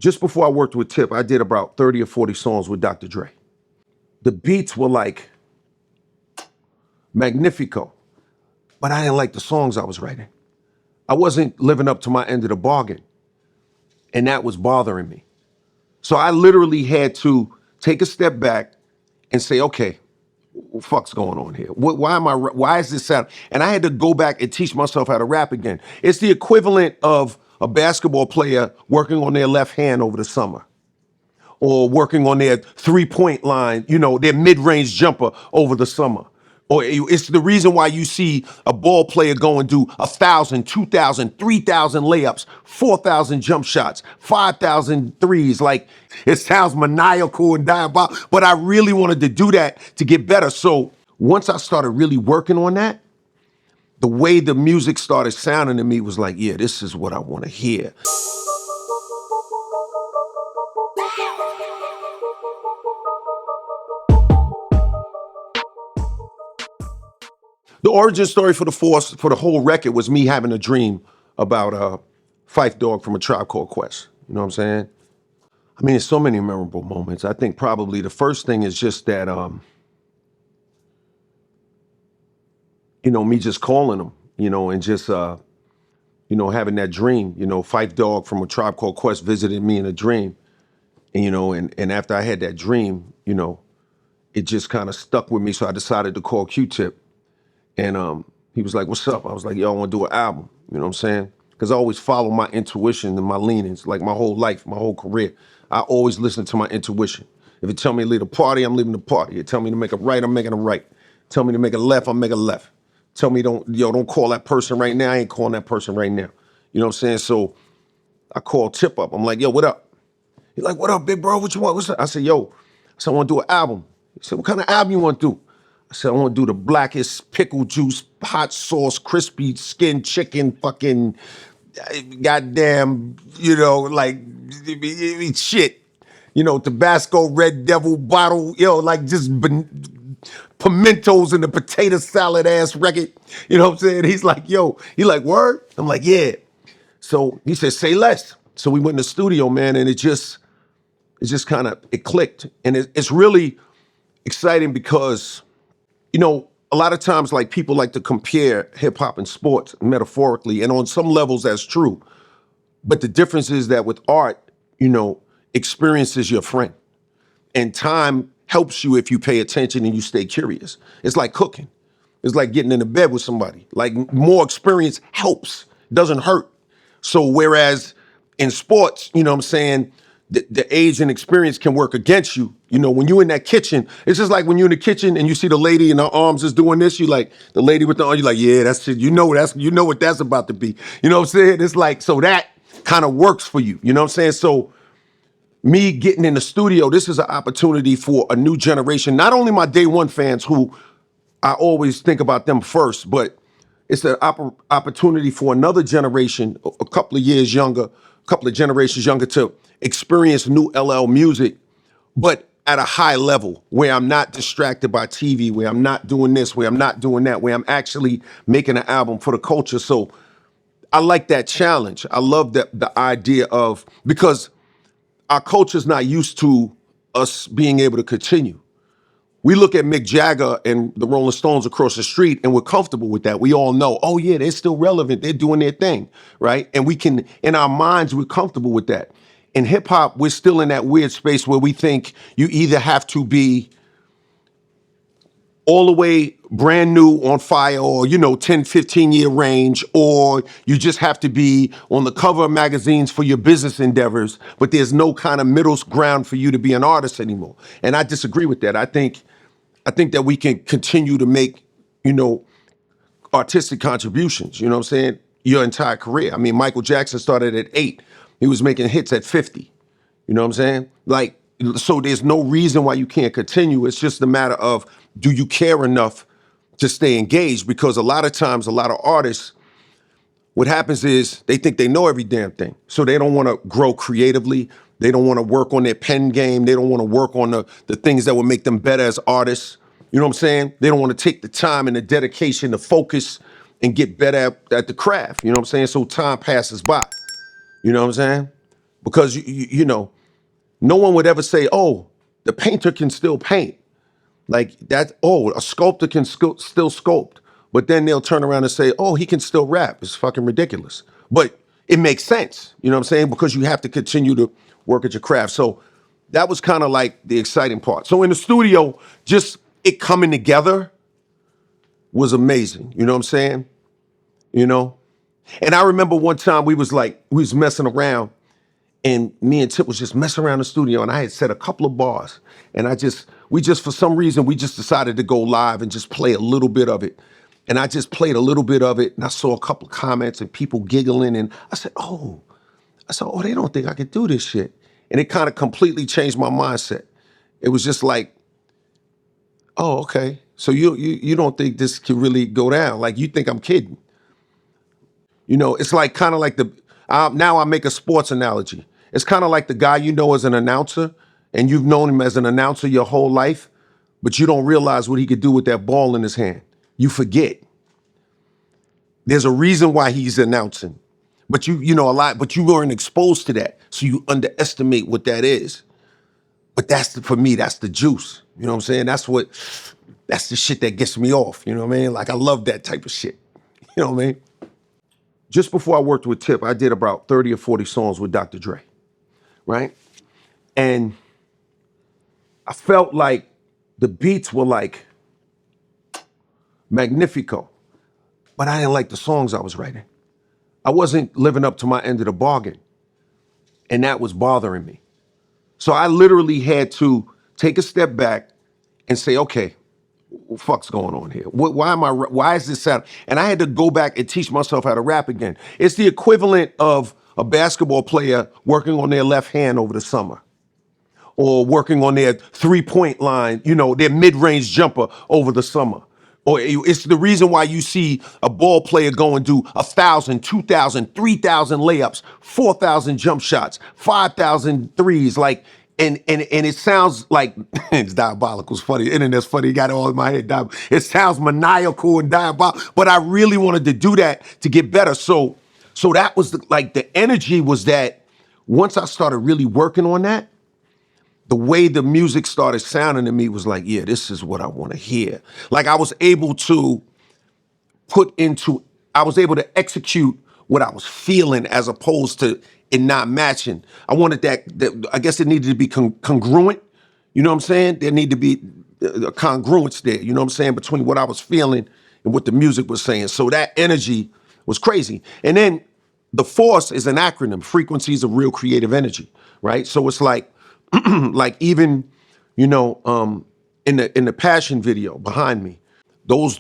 just before I worked with Tip, I did about 30 or 40 songs with Dr. Dre. The beats were like magnifico, but I didn't like the songs I was writing. I wasn't living up to my end of the bargain, and that was bothering me. So I literally had to take a step back and say, okay, what the fuck's going on here? Why is this sound? And I had to go back and teach myself how to rap again. It's the equivalent of a basketball player working on their left hand over the summer, or working on their 3-point line, their mid-range jumper over the summer. Or it's the reason why you see a ball player go and do 1,000, 2,000, 3,000 layups, 4,000 jump shots, 5,000 threes. Like, it sounds maniacal and diabolical, but I really wanted to do that to get better. So once I started really working on that, the way the music started sounding to me was like, yeah, this is what I want to hear. The origin story for the whole record was me having a dream about Phife Dawg from A Tribe Called Quest. You know what I'm saying? I mean, there's so many memorable moments. I think probably the first thing is just that, me just calling him, and just, having that dream. Phife Dawg from A Tribe Called Quest visited me in a dream. And after I had that dream, it just kind of stuck with me. So I decided to call Q-Tip. And he was like, what's up? I was like, yo, I want to do an album. You know what I'm saying? Because I always follow my intuition and my leanings, like my whole life, my whole career. I always listen to my intuition. If it tell me to leave a party, I'm leaving the party. It tell me to make a right, I'm making a right. Tell me to make a left, I'm making a left. Tell me don't call that person right now, I ain't calling that person right now. You know what I'm saying? So I called Tip up. I'm like, yo, what up? He's like, what up, big bro? What you want? What's up? I said, yo, I want to do an album. He said, what kind of album you want to do? I said, I want to do the blackest pickle juice, hot sauce, crispy skin chicken, fucking goddamn, shit. Tabasco Red Devil bottle, like just pimentos in the potato salad ass record. You know what I'm saying? He's like, yo, he like, word? I'm like, yeah. So he said, say less. So we went in the studio, man, and it just kind of, it clicked. And it's really exciting because, a lot of times, like, people like to compare hip hop and sports metaphorically, and on some levels that's true. But the difference is that with art, experience is your friend. And time helps you if you pay attention and you stay curious. It's like cooking. It's like getting into bed with somebody. Like, more experience helps, doesn't hurt. So whereas in sports, you know what I'm saying, the age and experience can work against you. When you're in that kitchen, it's just like when you're in the kitchen and you see the lady and her arms is doing this, you like, the lady with the arm, you're like, yeah, that's it. You know what that's about to be. You know what I'm saying? It's like, so that kind of works for you. You know what I'm saying? So me getting in the studio, this is an opportunity for a new generation, not only my day one fans who I always think about them first, but it's an opportunity for another generation, a couple of years younger, a couple of generations younger, to experience new LL music, but at a high level where I'm not distracted by TV, where I'm not doing this, where I'm not doing that, where I'm actually making an album for the culture. So I like that challenge. I love the idea of, because our culture's not used to us being able to continue. We look at Mick Jagger and the Rolling Stones across the street and we're comfortable with that. We all know, oh yeah, they're still relevant. They're doing their thing, right? And we can, in our minds, we're comfortable with that. In hip hop, we're still in that weird space where we think you either have to be all the way brand new on fire or, 10, 15 year range, or you just have to be on the cover of magazines for your business endeavors, but there's no kind of middle ground for you to be an artist anymore. And I disagree with that. I think that we can continue to make, artistic contributions, you know what I'm saying, your entire career. I mean, Michael Jackson started at 8. He was making hits at 50. You know what I'm saying? Like, so there's no reason why you can't continue. It's just a matter of, do you care enough to stay engaged? Because a lot of times, a lot of artists, what happens is they think they know every damn thing. So they don't want to grow creatively. They don't want to work on their pen game. They don't want to work on the things that would make them better as artists. You know what I'm saying? They don't want to take the time and the dedication to focus and get better at the craft. You know what I'm saying? So time passes by. You know what I'm saying? because you know, no one would ever say, oh, the painter can still paint. Like that, oh, a sculptor can still sculpt. But then they'll turn around and say, oh, he can still rap. It's fucking ridiculous. But it makes sense, you know what I'm saying? Because you have to continue to work at your craft. So that was kind of like the exciting part. So in the studio, just it coming together was amazing. You know what I'm saying? You know? And I remember one time we was messing around, and me and Tip was just messing around the studio, and I had set a couple of bars, and we just for some reason we just decided to go live and just play a little bit of it. And I just played a little bit of it, and I saw a couple of comments and people giggling, and I said, oh, they don't think I could do this shit. And it kind of completely changed my mindset. It was just like, oh, okay. So you don't think this can really go down? Like, you think I'm kidding? You know, it's like kind of like now I make a sports analogy. It's kind of like the guy you know as an announcer, and you've known him as an announcer your whole life, but you don't realize what he could do with that ball in his hand. You forget. There's a reason why he's announcing, but you know a lot, but you weren't exposed to that, so you underestimate what that is. But for me, that's the juice. You know what I'm saying? That's the shit that gets me off. You know what I mean? Like, I love that type of shit. You know what I mean? Just before I worked with Tip, I did about 30 or 40 songs with Dr. Dre, right? And I felt like the beats were like magnifico, but I didn't like the songs I was writing. I wasn't living up to my end of the bargain, and that was bothering me. So I literally had to take a step back and say, okay, what the fuck's going on here? Why is this sound? And I had to go back and teach myself how to rap again. It's the equivalent of a basketball player working on their left hand over the summer, or working on their 3-point line, you know, their mid-range jumper over the summer. Or it's the reason why you see a ball player go and do 1,000, 2,000, 3,000 layups, 4,000 jump shots, 5,000 threes, like, and it sounds like it's diabolical. It's funny. The internet's funny. You got it all in my head. It sounds maniacal and diabolical, but I really wanted to do that to get better. So that was the energy was that once I started really working on that, the way the music started sounding to me was like, yeah, this is what I want to hear. Like, I was able to execute what I was feeling as opposed to it not matching. I wanted that I guess it needed to be congruent. You know what I'm saying? There needed to be a congruence there, you know what I'm saying, between what I was feeling and what the music was saying. So that energy was crazy. And then the FORCE is an acronym, frequencies of real creative energy, right? So it's like, like even, you know, in the Passion video behind me, there's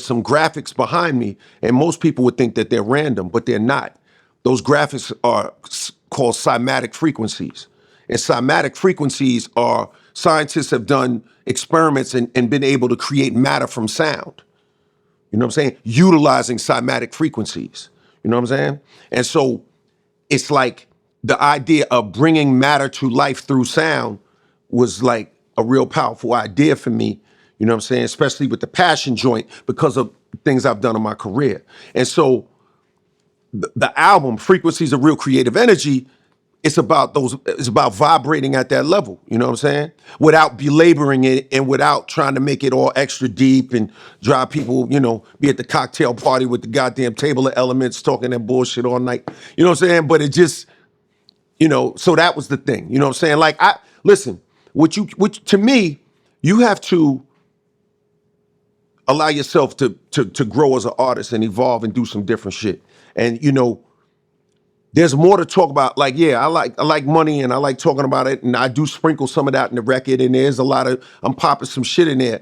some graphics behind me, and most people would think that they're random, but they're not. Those graphics are called cymatic frequencies. And cymatic frequencies are, scientists have done experiments and been able to create matter from sound. You know what I'm saying? Utilizing cymatic frequencies. You know what I'm saying? And so it's like the idea of bringing matter to life through sound was like a real powerful idea for me, you know what I'm saying? Especially with the Passion joint, because of things I've done in my career. And so the album, Frequencies of Real Creative Energy, it's about vibrating at that level, you know what I'm saying? Without belaboring it and without trying to make it all extra deep and drive people, you know, be at the cocktail party with the goddamn table of elements talking that bullshit all night. You know what I'm saying? But it just, you know, so that was the thing. You know what I'm saying? Like, listen, to me, you have to allow yourself to grow as an artist and evolve and do some different shit. And, you know, there's more to talk about. Like, yeah, I like money and I like talking about it, and I do sprinkle some of that in the record, and there's a lot of, I'm popping some shit in there.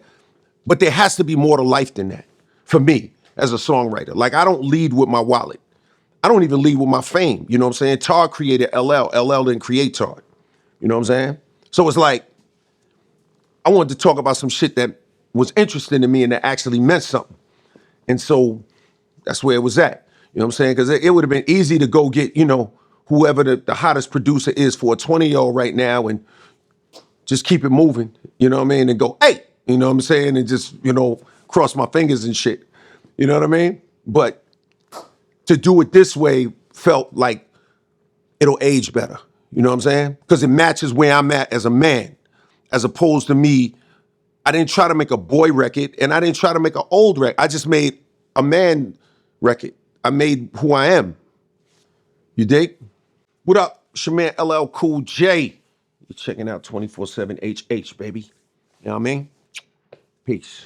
But there has to be more to life than that for me as a songwriter. Like, I don't lead with my wallet. I don't even lead with my fame. You know what I'm saying? Todd created LL. LL didn't create Todd. You know what I'm saying? So it's like, I wanted to talk about some shit that was interesting to me and that actually meant something. And so that's where it was at. You know what I'm saying? Because it would have been easy to go get, you know, whoever the hottest producer is for a 20-year-old right now and just keep it moving, you know what I mean? And go, hey, you know what I'm saying? And just, you know, cross my fingers and shit. You know what I mean? But to do it this way felt like it'll age better. You know what I'm saying? Because it matches where I'm at as a man, as opposed to me. I didn't try to make a boy record, and I didn't try to make an old record. I just made a man record. I made who I am. You dig? What up? It's your man LL Cool J. You're checking out 24/7 HH, baby. You know what I mean? Peace.